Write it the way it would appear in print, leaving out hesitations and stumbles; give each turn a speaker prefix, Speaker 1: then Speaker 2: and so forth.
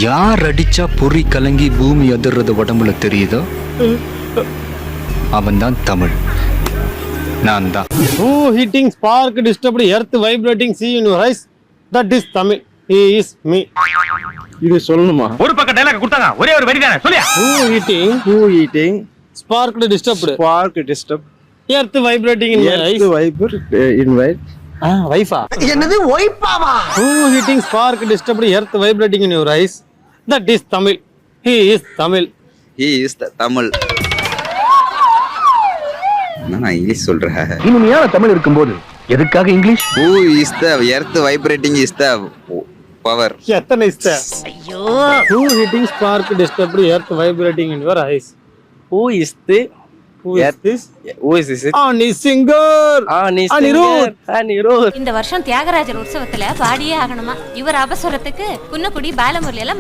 Speaker 1: யார் அடிச்சா பொறி கலங்கி பூமி அதிர்றது உடம்புல தெரியுதோ அவன் தான் தமிழ். நான் தான்.
Speaker 2: Who hitting spark disturbed earth vibrating sea in your eyes? That is Tamil. He is me.
Speaker 3: இது சொல்லணுமா?
Speaker 4: ஒரு பக்கம் டைலாக் கொடுத்தாங்க, ஒரே ஒரு வரி தானே சொல்லியா.
Speaker 2: Who
Speaker 3: eating
Speaker 2: spark disturbed
Speaker 3: spark disturb
Speaker 2: earth vibrating in your eyes?
Speaker 3: earth vibrate invite
Speaker 2: Wife.
Speaker 5: என்னது ஒய்பாவா?
Speaker 2: Who hitting spark disturbed earth vibrating in your eyes? That is Tamil. He is Tamil.
Speaker 6: He is the Tamil. நான் English சொல்றேன்.
Speaker 4: இனிமையான தமிழ் இருக்கும்போது எதுக்காக English?
Speaker 6: Who is the earth vibrating is the power.
Speaker 2: எத்தனை இஸ்த? ஐயோ. Who hitting spark disturbed earth vibrating in your eyes?
Speaker 3: who is the
Speaker 2: Who is this?
Speaker 3: who is this
Speaker 2: Ani singer.
Speaker 7: இந்த வருஷம் தியாகராஜர் உற்சவத்துல பாடியே ஆகணுமா. இவர் அபஸ்வரத்துக்கு குன்னக்குடி பாலமுரளி எல்லாம்